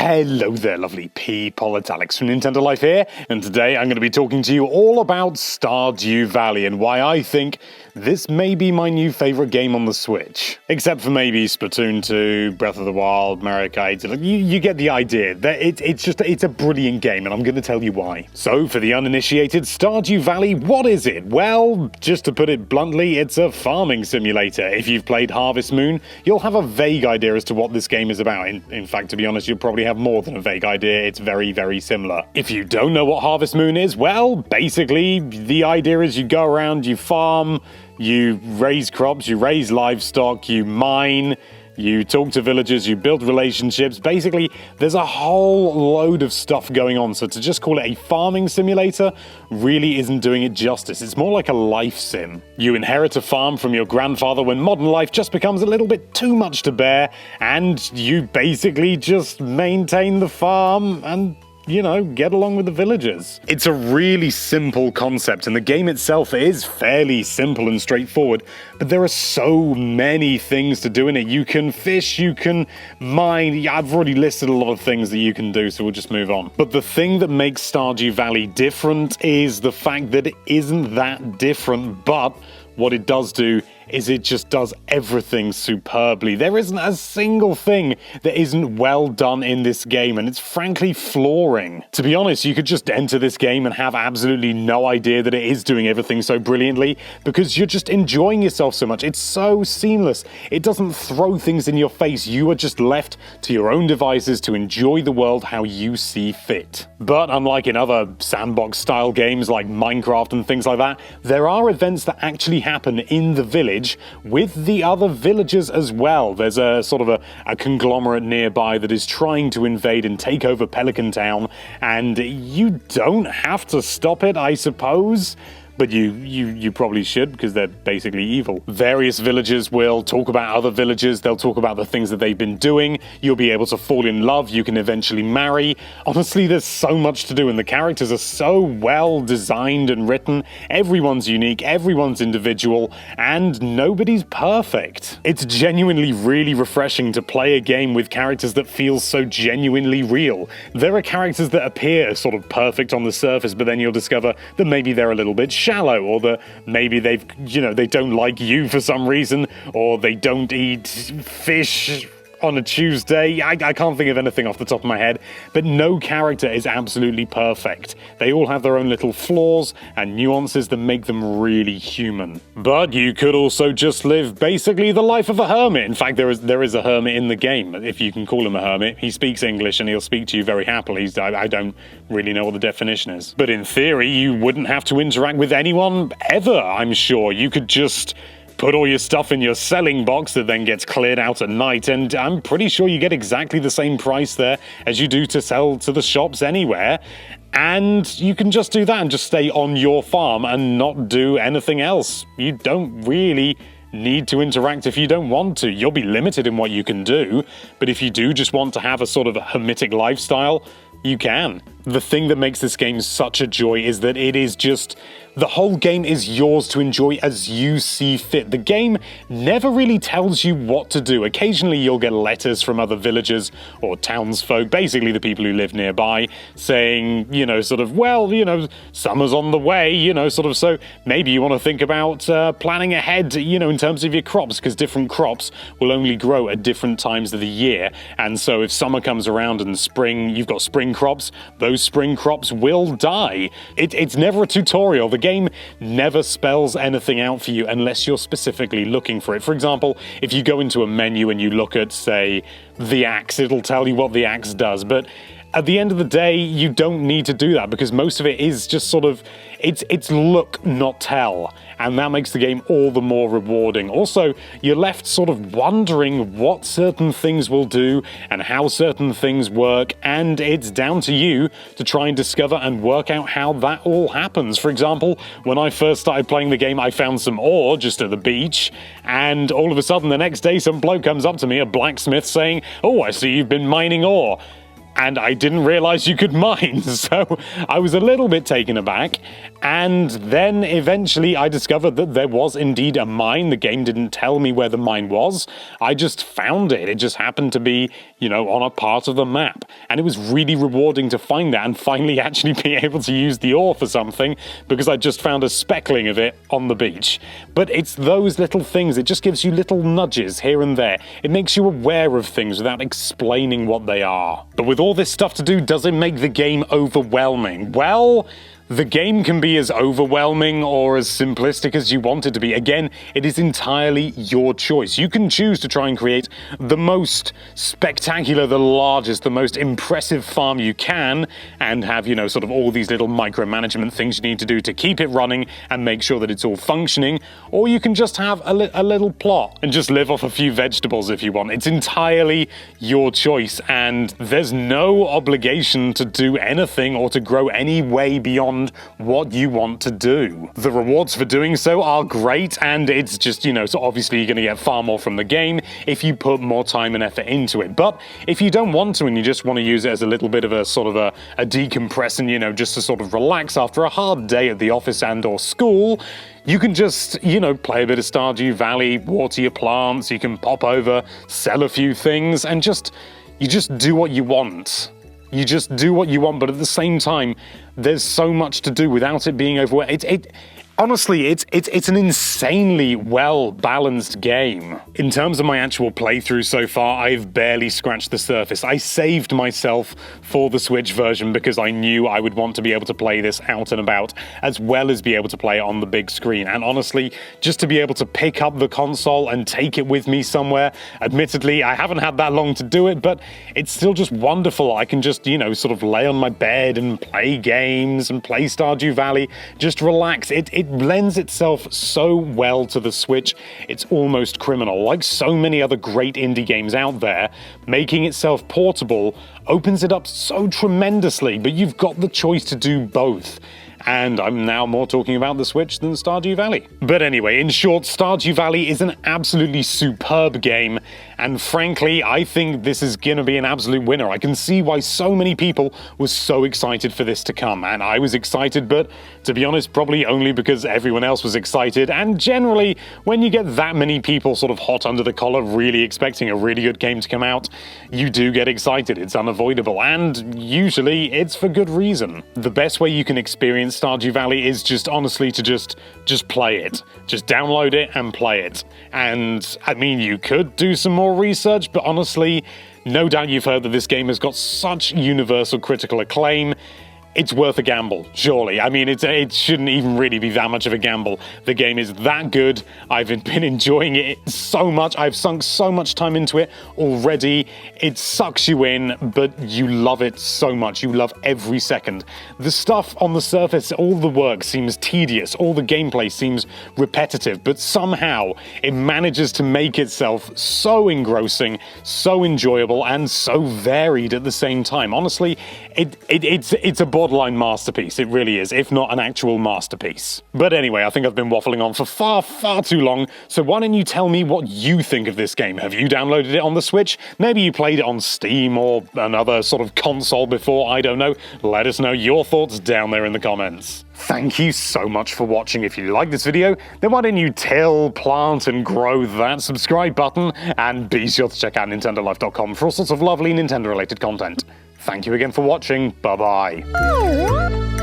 Hello there, lovely people. It's Alex from Nintendo Life here, and today I'm going to be talking to you all about Stardew Valley and why I think this may be my new favourite game on the Switch. Except for maybe Splatoon 2, Breath of the Wild, Mario Kart. You get the idea. It's a brilliant game, and I'm going to tell you why. So, for the uninitiated, Stardew Valley, what is it? Well, just to put it bluntly, it's a farming simulator. If you've played Harvest Moon, you'll have a vague idea as to what this game is about. In fact, to be honest, you'll probably have more than a vague idea. It's very, very similar. If you don't know what Harvest Moon is, well, basically, the idea is you go around, you farm, you raise crops, you raise livestock, you mine, you talk to villagers, you build relationships. Basically, there's a whole load of stuff going on. So to just call it a farming simulator really isn't doing it justice. It's more like a life sim. You inherit a farm from your grandfather when modern life just becomes a little bit too much to bear, and you basically just maintain the farm and get along with the villagers. It's a really simple concept, and the game itself is fairly simple and straightforward, but there are so many things to do in it. You can fish, you can mine. I've already listed a lot of things that you can do, so we'll just move on. But the thing that makes Stardew Valley different is the fact that it isn't that different, but what it does do is it just does everything superbly. There isn't a single thing that isn't well done in this game, and it's frankly flooring. To be honest, you could just enter this game and have absolutely no idea that it is doing everything so brilliantly because you're just enjoying yourself so much. It's so seamless. It doesn't throw things in your face. You are just left to your own devices to enjoy the world how you see fit. But unlike in other sandbox-style games like Minecraft and things like that, there are events that actually happen in the village with the other villagers as well. There's a sort of a conglomerate nearby that is trying to invade and take over Pelican Town, and you don't have to stop it, I suppose. But you probably should, because they're basically evil. Various villagers will talk about other villagers. They'll talk about the things that they've been doing. You'll be able to fall in love. You can eventually marry. Honestly, there's so much to do, and the characters are so well designed and written. Everyone's unique, everyone's individual, and nobody's perfect. It's genuinely really refreshing to play a game with characters that feel so genuinely real. There are characters that appear sort of perfect on the surface, but then you'll discover that maybe they're a little bit shallow, or that maybe they don't like you for some reason, or they don't eat fish on a Tuesday. I can't think of anything off the top of my head, but no character is absolutely perfect. They all have their own little flaws and nuances that make them really human. But you could also just live basically the life of a hermit. In fact, there is a hermit in the game, if you can call him a hermit. He speaks English and he'll speak to you very happily. I don't really know what the definition is. But in theory, you wouldn't have to interact with anyone ever, I'm sure. You could just put all your stuff in your selling box that then gets cleared out at night, and I'm pretty sure you get exactly the same price there as you do to sell to the shops anywhere. And you can just do that and just stay on your farm and not do anything else. You don't really need to interact if you don't want to. You'll be limited in what you can do, but if you do just want to have a sort of a hermitic lifestyle, you can. The thing that makes this game such a joy is that it is just... the whole game is yours to enjoy as you see fit. The game never really tells you what to do. Occasionally you'll get letters from other villagers or townsfolk, basically the people who live nearby, saying, summer's on the way, so maybe you want to think about planning ahead, in terms of your crops, because different crops will only grow at different times of the year. And so if summer comes around and spring, you've got spring crops, those spring crops will die. It's never a tutorial. The game never spells anything out for you unless you're specifically looking for it. For example, if you go into a menu and you look at, say, the axe, it'll tell you what the axe does, but at the end of the day, you don't need to do that because most of it is just sort of, it's look, not tell, and that makes the game all the more rewarding. Also, you're left sort of wondering what certain things will do and how certain things work, and it's down to you to try and discover and work out how that all happens. For example, when I first started playing the game, I found some ore just at the beach, and all of a sudden the next day some bloke comes up to me, a blacksmith, saying, "Oh, I see you've been mining ore." And I didn't realize you could mine, so I was a little bit taken aback. And then eventually I discovered that there was indeed a mine. The game didn't tell me where the mine was. I just found it. It just happened to be, on a part of the map. And it was really rewarding to find that and finally actually be able to use the ore for something, because I just found a speckling of it on the beach. But it's those little things, it just gives you little nudges here and there. It makes you aware of things without explaining what they are. But with all this stuff to do, does it make the game overwhelming? Well, the game can be as overwhelming or as simplistic as you want it to be. Again, it is entirely your choice. You can choose to try and create the most spectacular, the largest, the most impressive farm you can, and have, sort of all these little micromanagement things you need to do to keep it running and make sure that it's all functioning. Or you can just have a little plot and just live off a few vegetables if you want. It's entirely your choice, and there's no obligation to do anything or to grow any way beyond what you want to do. The rewards for doing so are great, and it's just, so obviously you're going to get far more from the game if you put more time and effort into it. But if you don't want to and you just want to use it as a little bit of a sort of a decompress and, just to sort of relax after a hard day at the office and or school, you can just, play a bit of Stardew Valley, water your plants, you can pop over, sell a few things, and you just do what you want. You just do what you want, but at the same time, there's so much to do without it being overwhelming. Honestly, it's an insanely well-balanced game. In terms of my actual playthrough so far, I've barely scratched the surface. I saved myself for the Switch version because I knew I would want to be able to play this out and about, as well as be able to play it on the big screen. And honestly, just to be able to pick up the console and take it with me somewhere, admittedly, I haven't had that long to do it, but it's still just wonderful. I can just, sort of lay on my bed and play games and play Stardew Valley, just relax. It lends itself so well to the Switch, it's almost criminal. Like so many other great indie games out there, making itself portable opens it up so tremendously, but you've got the choice to do both. And I'm now more talking about the Switch than Stardew Valley. But anyway, in short, Stardew Valley is an absolutely superb game, and frankly, I think this is gonna be an absolute winner. I can see why so many people were so excited for this to come, and I was excited, but to be honest, probably only because everyone else was excited, and generally, when you get that many people sort of hot under the collar, really expecting a really good game to come out, you do get excited. It's unavoidable, and usually it's for good reason. The best way you can experience Stardew Valley is just honestly to just play it. Just download it and play it. And I mean, you could do some more research, but honestly, no doubt you've heard that this game has got such universal critical acclaim. It's worth a gamble, surely. I mean, it shouldn't even really be that much of a gamble. The game is that good. I've been enjoying it so much. I've sunk so much time into it already. It sucks you in, but you love it so much. You love every second. The stuff on the surface, all the work seems tedious. All the gameplay seems repetitive, but somehow it manages to make itself so engrossing, so enjoyable, and so varied at the same time. Honestly, it's a borderline masterpiece. It really is, if not an actual masterpiece. But anyway, I think I've been waffling on for far too long, so why don't you tell me what you think of this game? Have you downloaded it on the Switch? Maybe you played it on Steam or another sort of console before, I don't know. Let us know your thoughts down there in the comments. Thank you so much for watching. If you like this video, then why don't you till, plant, and grow that subscribe button, and be sure to check out nintendolife.com for all sorts of lovely Nintendo-related content. Thank you again for watching. Bye-bye.